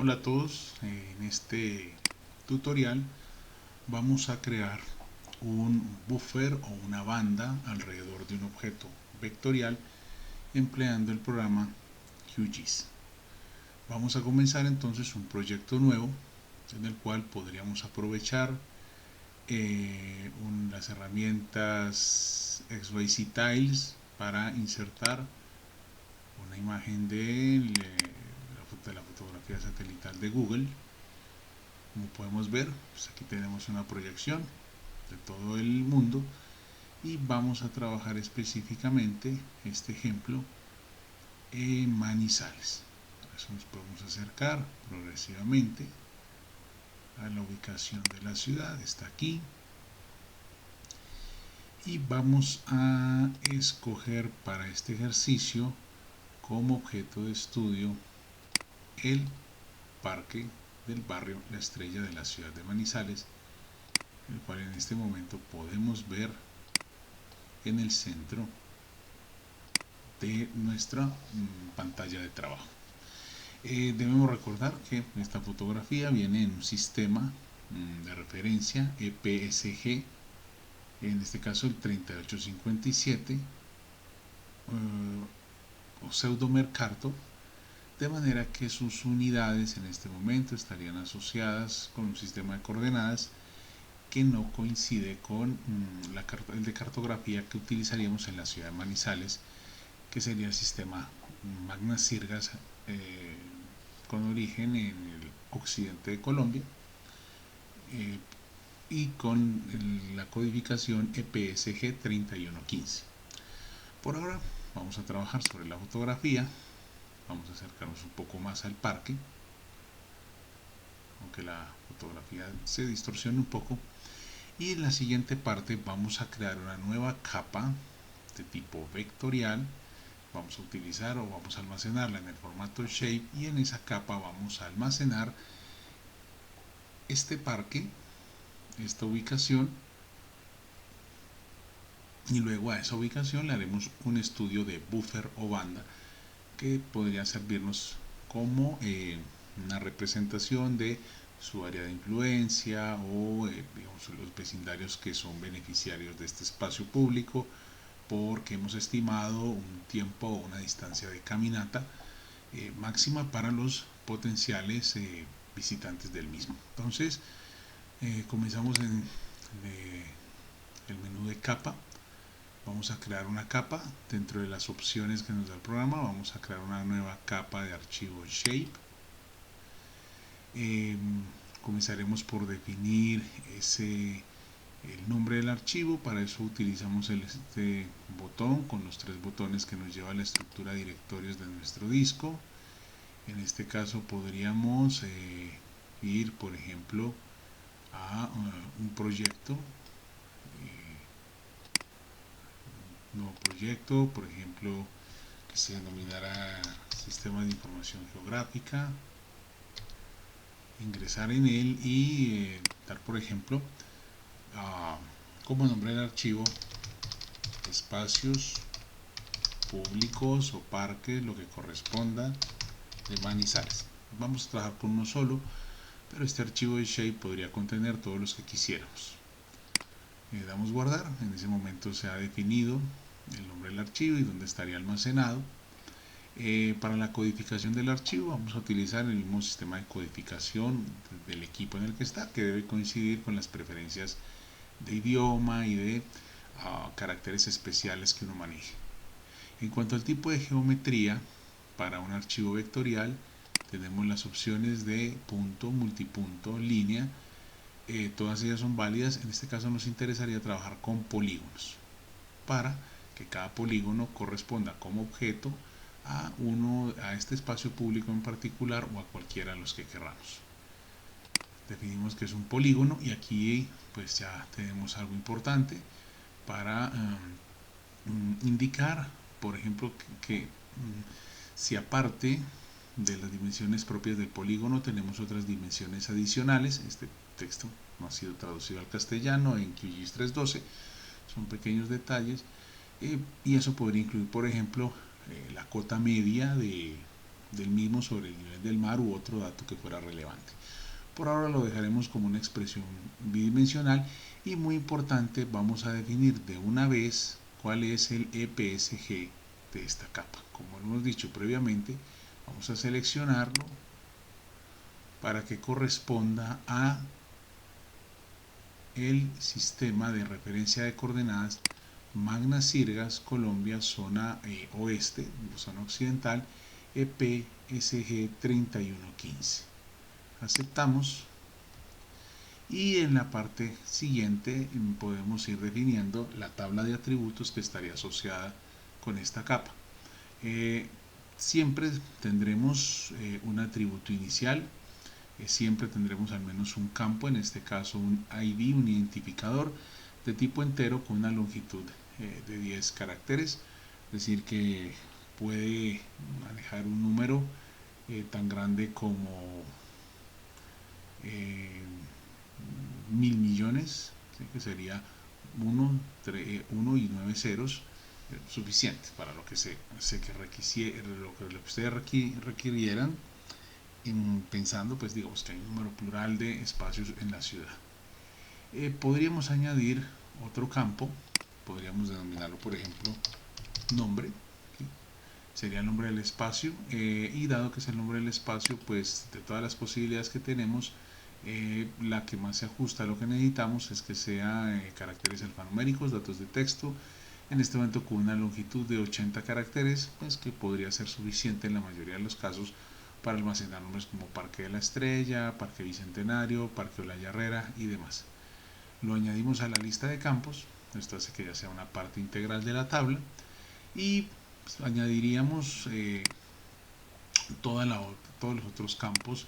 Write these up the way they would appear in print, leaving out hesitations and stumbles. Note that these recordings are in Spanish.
Hola a todos, en este tutorial vamos a crear un buffer o una banda alrededor de un objeto vectorial empleando el programa QGIS. Vamos a comenzar entonces un proyecto nuevo en el cual podríamos aprovechar las herramientas XYZ Tiles para insertar una imagen de la fotografía satelital de Google. Como podemos ver, pues aquí tenemos una proyección de todo el mundo y vamos a trabajar específicamente este ejemplo en Manizales. Por eso nos podemos acercar progresivamente a la ubicación de la ciudad, está aquí, y vamos a escoger para este ejercicio como objeto de estudio el parque del barrio La Estrella de la ciudad de Manizales, el cual en este momento podemos ver en el centro de nuestra pantalla de trabajo. Debemos recordar que esta fotografía viene en un sistema de referencia EPSG, en este caso el 3857 o pseudo Mercator, de manera que sus unidades en este momento estarían asociadas con un sistema de coordenadas que no coincide con el de cartografía que utilizaríamos en la ciudad de Manizales, que sería el sistema Magna Sirgas, con origen en el occidente de Colombia, y con la codificación EPSG 3115. Por ahora vamos a trabajar sobre la fotografía, vamos a acercarnos un poco más al parque, aunque la fotografía se distorsione un poco, y en la siguiente parte vamos a crear una nueva capa de tipo vectorial. Vamos a utilizar o vamos a almacenarla en el formato shape, y en esa capa vamos a almacenar este parque, esta ubicación, y luego a esa ubicación le haremos un estudio de buffer o banda que podría servirnos como una representación de su área de influencia o digamos, los vecindarios que son beneficiarios de este espacio público, porque hemos estimado un tiempo o una distancia de caminata máxima para los potenciales visitantes del mismo. Entonces comenzamos en el menú de capa. Vamos a crear una capa. Dentro de las opciones que nos da el programa vamos a crear una nueva capa de archivo shape. Comenzaremos por definir el nombre del archivo. Para eso utilizamos este botón con los tres botones que nos lleva a la estructura de directorios de nuestro disco. En este caso podríamos ir, por ejemplo, a un proyecto, nuevo proyecto, por ejemplo, que se denominará Sistema de Información Geográfica, ingresar en él y dar, por ejemplo, como nombre del archivo espacios públicos o parques, lo que corresponda, de Manizales. Vamos a trabajar con uno solo, pero este archivo de shape podría contener todos los que quisiéramos. Le damos guardar. En ese momento se ha definido el nombre del archivo y dónde estaría almacenado. Para la codificación del archivo vamos a utilizar el mismo sistema de codificación del equipo en el que está, que debe coincidir con las preferencias de idioma y de caracteres especiales que uno maneje. En cuanto al tipo de geometría, para un archivo vectorial tenemos las opciones de punto, multipunto, línea. Todas ellas son válidas. En este caso nos interesaría trabajar con polígonos para que cada polígono corresponda como objeto a este espacio público en particular o a cualquiera de los que queramos. Definimos que es un polígono y aquí pues ya tenemos algo importante para indicar, por ejemplo, que si aparte de las dimensiones propias del polígono tenemos otras dimensiones adicionales. Este texto no ha sido traducido al castellano en QGIS 3.12, son pequeños detalles, y eso podría incluir, por ejemplo, la cota media de del mismo sobre el nivel del mar u otro dato que fuera relevante. Por ahora lo dejaremos como una expresión bidimensional y muy importante, vamos a definir de una vez cuál es el EPSG de esta capa. Como lo hemos dicho previamente, vamos a seleccionarlo para que corresponda a el sistema de referencia de coordenadas Magna Sirgas, Colombia, zona oeste, zona occidental, EPSG 3115. Aceptamos y en la parte siguiente podemos ir definiendo la tabla de atributos que estaría asociada con esta capa. Siempre tendremos un atributo inicial, siempre tendremos al menos un campo, en este caso un ID, un identificador de tipo entero con una longitud de 10 caracteres, es decir que puede manejar un número tan grande como 1000 millones, ¿sí? Que sería 1 y 9 ceros, suficiente para lo que lo que ustedes requirieran, pensando pues digamos que hay un número plural de espacios en la ciudad. Podríamos añadir otro campo, podríamos denominarlo por ejemplo nombre, ¿sí? Sería el nombre del espacio, y dado que es el nombre del espacio, pues de todas las posibilidades que tenemos, la que más se ajusta a lo que necesitamos es que sea caracteres alfanuméricos, datos de texto, en este momento con una longitud de 80 caracteres, pues que podría ser suficiente en la mayoría de los casos para almacenar nombres como Parque de la Estrella, Parque Bicentenario, Parque Olaya Herrera y demás. Lo añadimos a la lista de campos, esto hace que ya sea una parte integral de la tabla, y pues, añadiríamos todos los otros campos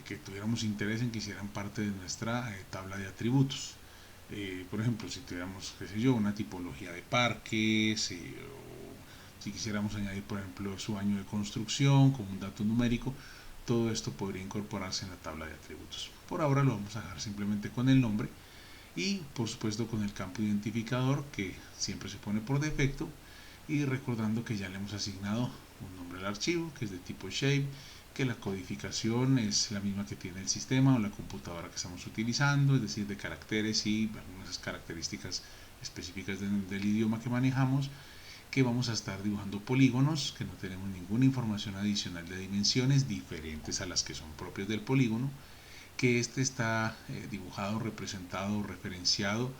que tuviéramos interés en que hicieran parte de nuestra tabla de atributos. Por ejemplo, si tuviéramos, qué sé yo, una tipología de parques, o si quisiéramos añadir, por ejemplo, su año de construcción como un dato numérico, todo esto podría incorporarse en la tabla de atributos. Por ahora lo vamos a dejar simplemente con el nombre y, por supuesto, con el campo identificador que siempre se pone por defecto, y recordando que ya le hemos asignado un nombre al archivo que es de tipo shape, que la codificación es la misma que tiene el sistema o la computadora que estamos utilizando, es decir, de caracteres y algunas características específicas del idioma que manejamos, que vamos a estar dibujando polígonos, que no tenemos ninguna información adicional de dimensiones diferentes a las que son propias del polígono, que este está dibujado, representado, referenciado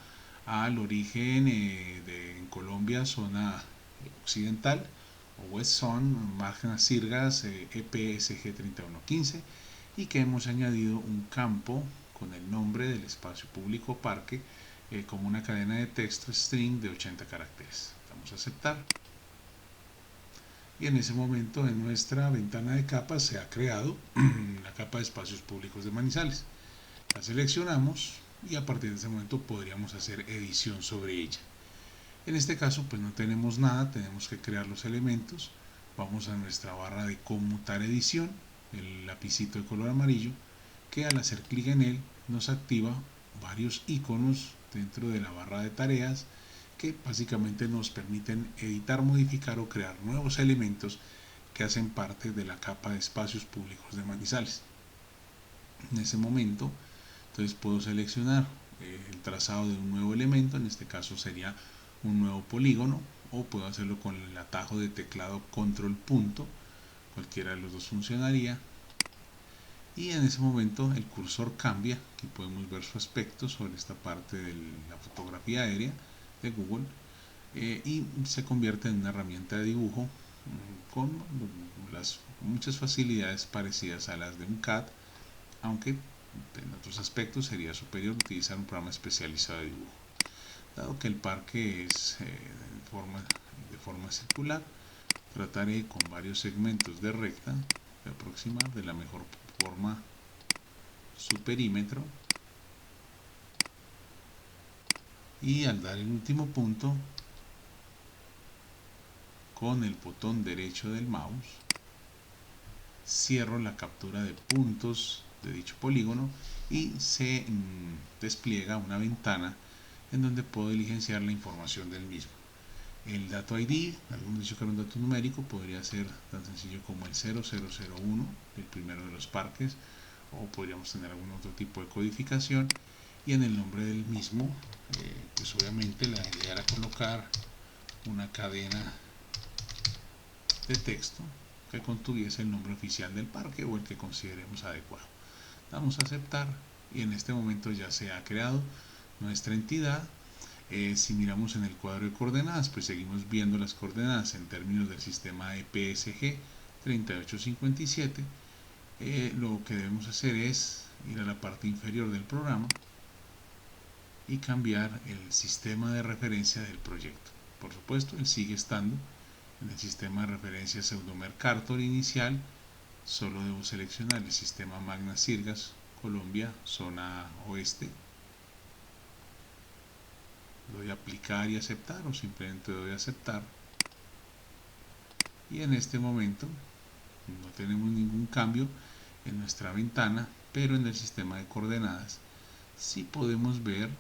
al origen en Colombia, zona occidental, o West Zone, Magna Sirgas, EPSG 3115, y que hemos añadido un campo con el nombre del espacio público parque como una cadena de texto string de 80 caracteres. Damos a aceptar. Y en ese momento en nuestra ventana de capas se ha creado la capa de espacios públicos de Manizales. La seleccionamos y a partir de ese momento podríamos hacer edición sobre ella. En este caso pues no tenemos nada, tenemos que crear los elementos. Vamos a nuestra barra de conmutar edición, el lapicito de color amarillo, que al hacer clic en él nos activa varios iconos dentro de la barra de tareas que básicamente nos permiten editar, modificar o crear nuevos elementos que hacen parte de la capa de espacios públicos de Manizales. En ese momento entonces puedo seleccionar el trazado de un nuevo elemento, en este caso sería un nuevo polígono, o puedo hacerlo con el atajo de teclado control punto, cualquiera de los dos funcionaría, y en ese momento el cursor cambia. Aquí podemos ver su aspecto sobre esta parte de la fotografía aérea de Google, y se convierte en una herramienta de dibujo con muchas facilidades parecidas a las de un CAD, aunque en otros aspectos sería superior utilizar un programa especializado de dibujo. Dado que el parque es de forma circular, trataré con varios segmentos de recta de aproximar de la mejor forma su perímetro, y al dar el último punto con el botón derecho del mouse cierro la captura de puntos de dicho polígono y se despliega una ventana en donde puedo diligenciar la información del mismo. El dato ID, habíamos dicho que era un dato numérico, podría ser tan sencillo como el 0001, el primero de los parques, o podríamos tener algún otro tipo de codificación. Y en el nombre del mismo, pues obviamente la idea era colocar una cadena de texto que contuviese el nombre oficial del parque o el que consideremos adecuado. Damos a aceptar y en este momento ya se ha creado nuestra entidad. Si miramos en el cuadro de coordenadas, pues seguimos viendo las coordenadas en términos del sistema EPSG 3857. Lo que debemos hacer es ir a la parte inferior del programa y cambiar el sistema de referencia del proyecto. Por supuesto, él sigue estando en el sistema de referencia Pseudo-Mercator inicial. Solo debo seleccionar el sistema Magna Sirgas Colombia, zona oeste. Doy a aplicar y aceptar o simplemente doy a aceptar. Y en este momento no tenemos ningún cambio en nuestra ventana, pero en el sistema de coordenadas sí podemos ver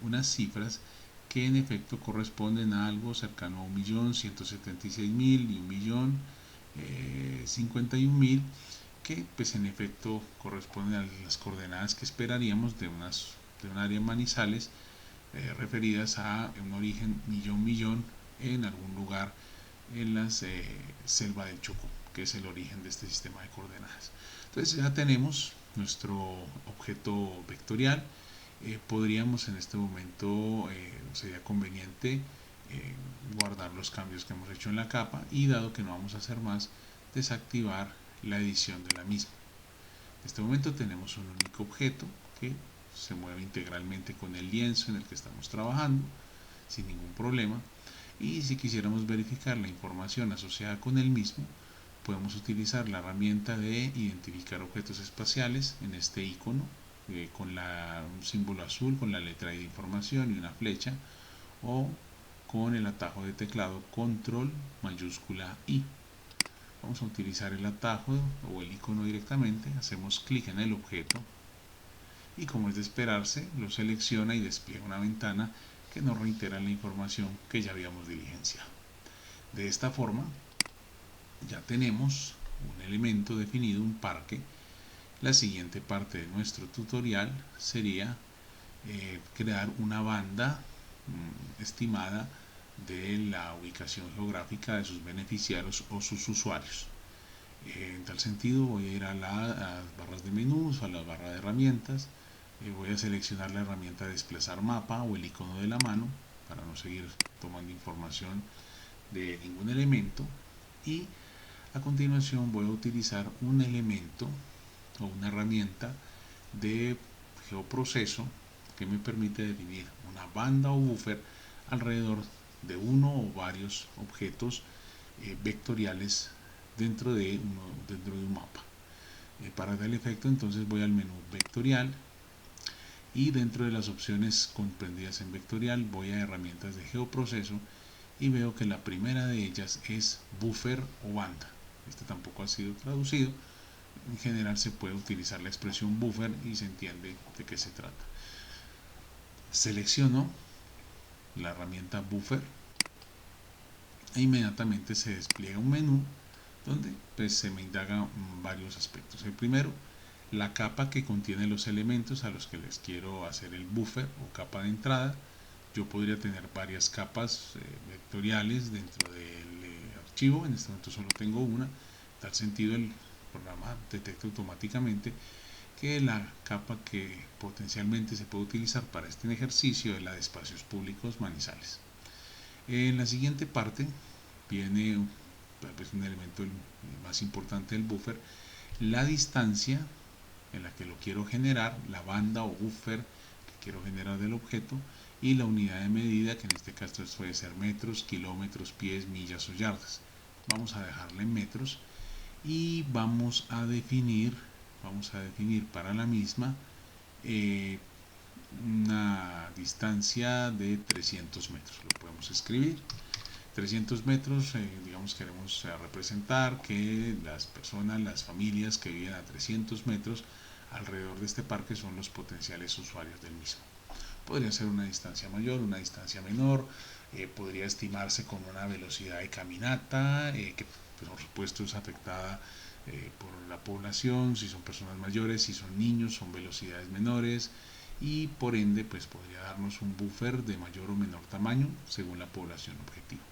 unas cifras que en efecto corresponden a algo cercano a 1.176.000 y 1.051.000, que pues en efecto corresponden a las coordenadas que esperaríamos de un área en Manizales, referidas a un origen millón en algún lugar en la selva del Chocó, que es el origen de este sistema de coordenadas. Entonces ya tenemos nuestro objeto vectorial. Podríamos en este momento, sería conveniente guardar los cambios que hemos hecho en la capa y, dado que no vamos a hacer más, desactivar la edición de la misma. En este momento tenemos un único objeto que se mueve integralmente con el lienzo en el que estamos trabajando sin ningún problema, y si quisiéramos verificar la información asociada con el mismo, podemos utilizar la herramienta de identificar objetos espaciales en este icono, con un símbolo azul con la letra de información y una flecha, o con el atajo de teclado control mayúscula I. Vamos a utilizar el atajo o el icono directamente, hacemos clic en el objeto y, como es de esperarse, lo selecciona y despliega una ventana que nos reitera la información que ya habíamos diligenciado. De esta forma ya tenemos un elemento definido, un parque. La siguiente parte de nuestro tutorial sería crear una banda estimada de la ubicación geográfica de sus beneficiarios o sus usuarios. En tal sentido, voy a ir a las barras de menús, a la barra de herramientas. Voy a seleccionar la herramienta desplazar mapa o el icono de la mano para no seguir tomando información de ningún elemento, y a continuación voy a utilizar un elemento o una herramienta de geoproceso que me permite definir una banda o buffer alrededor de uno o varios objetos vectoriales dentro de un mapa. Para tal efecto, entonces voy al menú vectorial y dentro de las opciones comprendidas en vectorial voy a herramientas de geoproceso y veo que la primera de ellas es buffer o banda. Este tampoco ha sido traducido. En general se puede utilizar la expresión buffer y se entiende de qué se trata. Selecciono la herramienta buffer e inmediatamente se despliega un menú donde pues se me indaga varios aspectos. El primero, la capa que contiene los elementos a los que les quiero hacer el buffer o capa de entrada. Yo podría tener varias capas vectoriales dentro del archivo. En este momento solo tengo una. En tal sentido, el programa detecta automáticamente que la capa que potencialmente se puede utilizar para este ejercicio es la de espacios públicos Manizales. En la siguiente parte viene pues, un elemento más importante del buffer, la distancia en la que lo quiero generar, la banda o buffer que quiero generar del objeto, y la unidad de medida, que en este caso puede ser metros, kilómetros, pies, millas o yardas. Vamos a dejarla en metros y vamos a definir para la misma una distancia de 300 metros. Lo podemos escribir. 300 metros, digamos, queremos representar que las personas, las familias que viven a 300 metros alrededor de este parque son los potenciales usuarios del mismo. Podría ser una distancia mayor, una distancia menor, podría estimarse con una velocidad de caminata, que pues, por supuesto es afectada por la población, si son personas mayores, si son niños, son velocidades menores, y por ende pues podría darnos un buffer de mayor o menor tamaño según la población objetivo.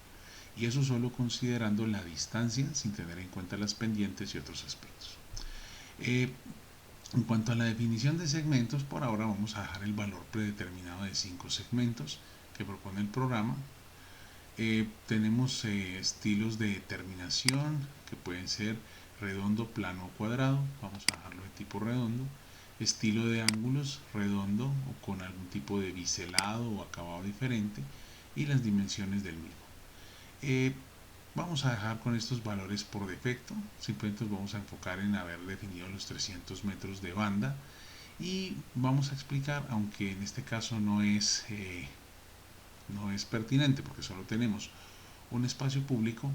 Y eso solo considerando la distancia sin tener en cuenta las pendientes y otros aspectos. En cuanto a la definición de segmentos, por ahora vamos a dejar el valor predeterminado de 5 segmentos que propone el programa. Tenemos estilos de determinación que pueden ser redondo, plano o cuadrado. Vamos a dejarlo de tipo redondo. Estilo de ángulos redondo o con algún tipo de biselado o acabado diferente, y las dimensiones del mismo. Vamos a dejar con estos valores por defecto, simplemente nos vamos a enfocar en haber definido los 300 metros de banda, y vamos a explicar, aunque en este caso no es pertinente porque solo tenemos un espacio público,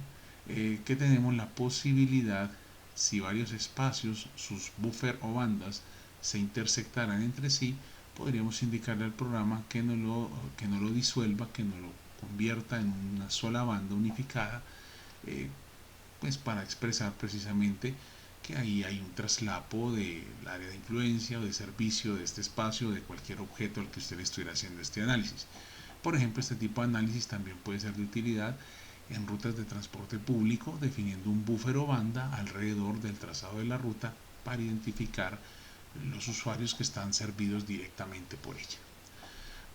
que tenemos la posibilidad, si varios espacios, sus buffer o bandas se intersectaran entre sí, podríamos indicarle al programa que no lo disuelva, que no lo convierta en una sola banda unificada, pues para expresar precisamente que ahí hay un traslapo del área de influencia o de servicio de este espacio, de cualquier objeto al que usted estuviera haciendo este análisis. Por ejemplo, este tipo de análisis también puede ser de utilidad en rutas de transporte público, definiendo un buffer o banda alrededor del trazado de la ruta para identificar los usuarios que están servidos directamente por ella.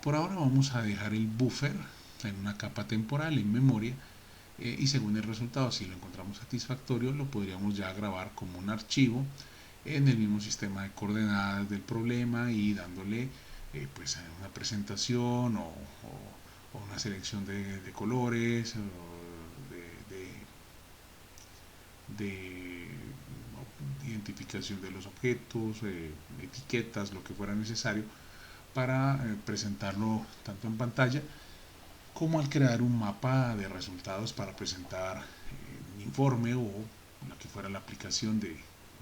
Por ahora vamos a dejar el buffer en una capa temporal en memoria, y según el resultado, si lo encontramos satisfactorio, lo podríamos ya grabar como un archivo en el mismo sistema de coordenadas del problema, y dándole pues una presentación o una selección de colores, de identificación de los objetos, etiquetas, lo que fuera necesario para presentarlo tanto en pantalla como al crear un mapa de resultados para presentar un informe o lo que fuera la aplicación de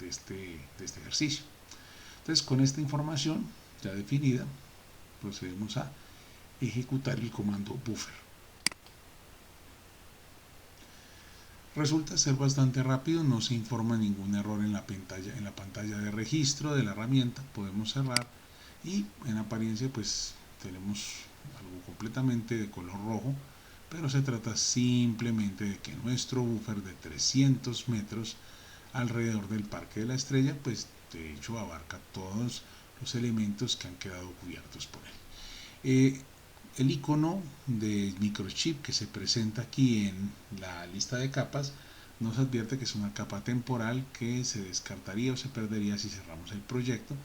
este ejercicio. Entonces, con esta información ya definida, procedemos a ejecutar el comando buffer. Resulta ser bastante rápido, no se informa ningún error en la pantalla de registro de la herramienta. Podemos cerrar y en apariencia pues tenemos algo completamente de color rojo, pero se trata simplemente de que nuestro buffer de 300 metros alrededor del Parque de la Estrella pues de hecho abarca todos los elementos que han quedado cubiertos por él. El icono de microchip que se presenta aquí en la lista de capas nos advierte que es una capa temporal que se descartaría o se perdería si cerramos el proyecto.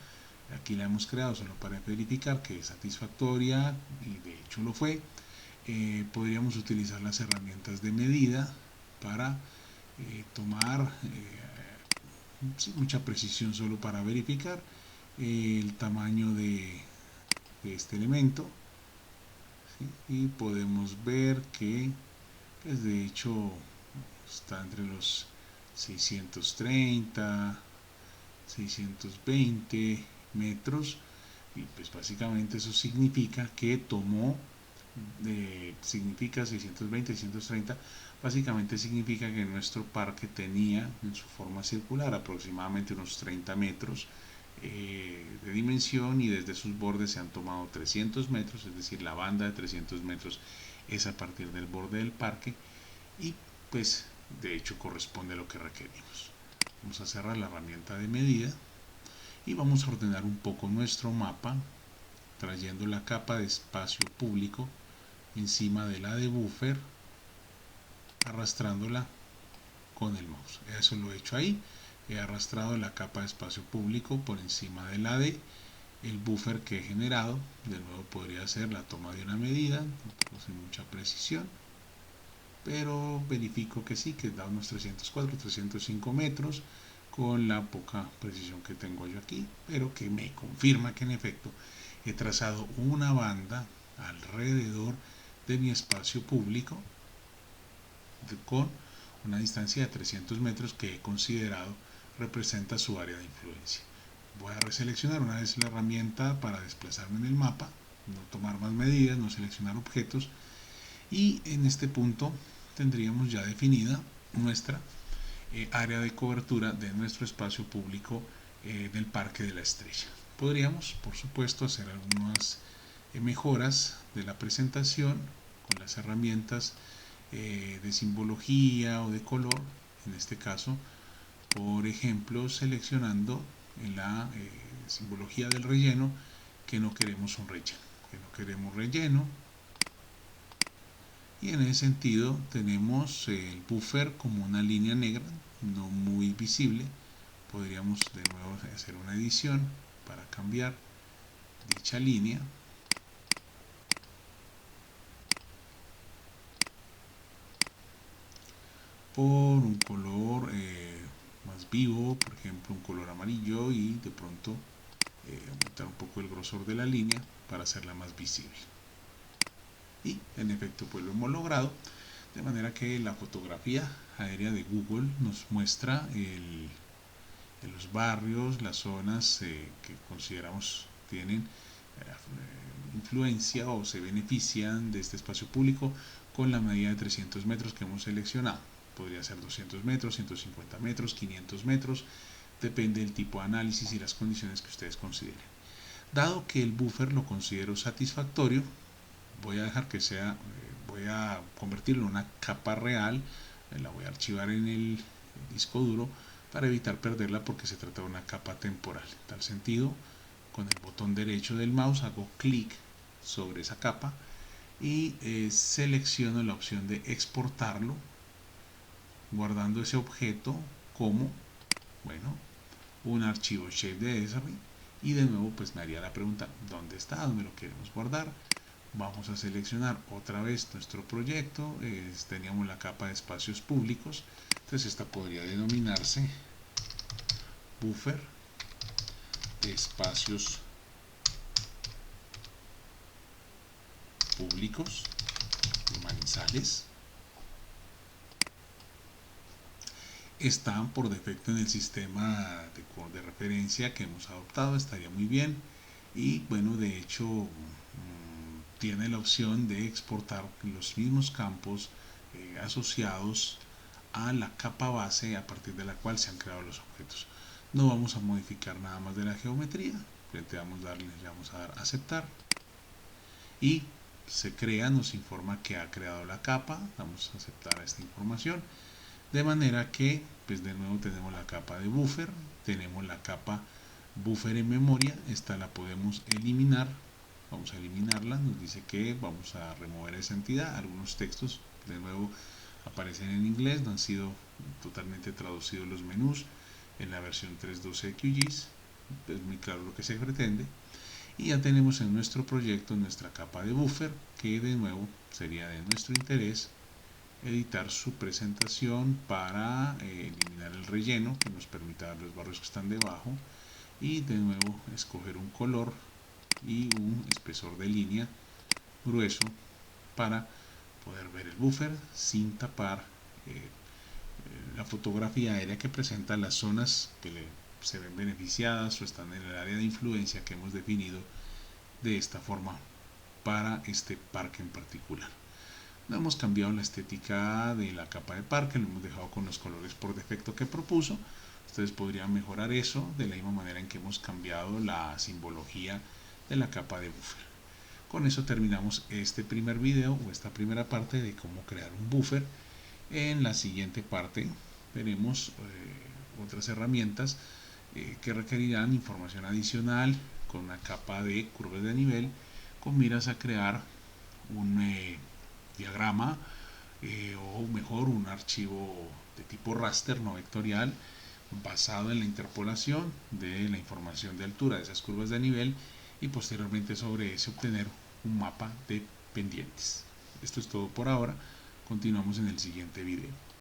Aquí la hemos creado solo para verificar que es satisfactoria, y de hecho lo fue. Podríamos utilizar las herramientas de medida para tomar sin mucha precisión, solo para verificar el tamaño de este elemento. ¿Sí? Y podemos ver que pues de hecho está entre los 630, 620 metros, y pues básicamente eso significa que tomó, significa 620, 630, básicamente significa que nuestro parque tenía en su forma circular aproximadamente unos 30 metros de dimensión, y desde sus bordes se han tomado 300 metros, es decir, la banda de 300 metros es a partir del borde del parque, y pues de hecho corresponde a lo que requerimos. Vamos a cerrar la herramienta de medida y vamos a ordenar un poco nuestro mapa, trayendo la capa de espacio público encima de la de buffer, arrastrándola con el mouse. Eso lo he hecho ahí. He arrastrado la capa de espacio público por encima de la de el buffer que he generado. De nuevo podría ser la toma de una medida, sin mucha precisión, pero verifico que sí, que da unos 304, 305 metros con la poca precisión que tengo yo aquí, pero que me confirma que en efecto he trazado una banda alrededor de mi espacio público con una distancia de 300 metros que he considerado representa su área de influencia. Voy a reseleccionar una vez la herramienta para desplazarme en el mapa, no tomar más medidas, no seleccionar objetos, Y en este punto tendríamos ya definida nuestra área de cobertura de nuestro espacio público del Parque de la Estrella. Podríamos, por supuesto, hacer algunas mejoras de la presentación con las herramientas de simbología o de color, en este caso, por ejemplo, seleccionando en la simbología del relleno que no queremos un relleno, que no queremos relleno, y en ese sentido tenemos el buffer como una línea negra no muy visible. Podríamos de nuevo hacer una edición para cambiar dicha línea por un color más vivo, por ejemplo un color amarillo, y de pronto aumentar un poco el grosor de la línea para hacerla más visible. Y en efecto pues lo hemos logrado, de manera que la fotografía aérea de Google nos muestra los barrios, las zonas que consideramos tienen influencia o se benefician de este espacio público con la medida de 300 metros que hemos seleccionado. Podría ser 200 metros, 150 metros, 500 metros, depende del tipo de análisis y las condiciones que ustedes consideren. Dado que el buffer lo considero satisfactorio, voy a dejar que sea, voy a convertirlo en una capa real, la voy a archivar en el disco duro para evitar perderla porque se trata de una capa temporal. En tal sentido, con el botón derecho del mouse hago clic sobre esa capa y selecciono la opción de exportarlo, guardando ese objeto como, bueno, un archivo shape de Esri, y de nuevo pues me haría la pregunta, ¿dónde está? ¿Dónde lo queremos guardar? Vamos a seleccionar otra vez nuestro proyecto. Teníamos la capa de espacios públicos, entonces esta podría denominarse buffer de espacios públicos de Manizales. Están por defecto en el sistema de referencia que hemos adoptado, estaría muy bien. Y bueno, de hecho tiene la opción de exportar los mismos campos asociados a la capa base a partir de la cual se han creado los objetos. No vamos a modificar nada más de la geometría, le vamos a dar a aceptar y se crea, nos informa que ha creado la capa, vamos a aceptar esta información, de manera que pues de nuevo tenemos la capa de buffer, tenemos la capa buffer en memoria, esta la podemos eliminar. Vamos a eliminarla, nos dice que vamos a remover esa entidad. Algunos textos de nuevo aparecen en inglés, no han sido totalmente traducidos los menús en la versión 3.12 de QGIS, es muy claro lo que se pretende. Y ya tenemos en nuestro proyecto nuestra capa de buffer, que de nuevo sería de nuestro interés editar su presentación para eliminar el relleno que nos permita ver los barrios que están debajo, y de nuevo escoger un color y un espesor de línea grueso para poder ver el buffer sin tapar la fotografía aérea que presenta las zonas que se ven beneficiadas o están en el área de influencia que hemos definido de esta forma para este parque en particular. No hemos cambiado la estética de la capa de parque, lo hemos dejado con los colores por defecto que propuso. Ustedes podrían mejorar eso de la misma manera en que hemos cambiado la simbología de la capa de buffer. Con eso terminamos este primer video o esta primera parte de cómo crear un buffer. En la siguiente parte veremos otras herramientas que requerirán información adicional con una capa de curvas de nivel con miras a crear un diagrama o mejor un archivo de tipo raster no vectorial basado en la interpolación de la información de altura de esas curvas de nivel y posteriormente sobre ese obtener un mapa de pendientes. Esto es todo por ahora, continuamos en el siguiente video.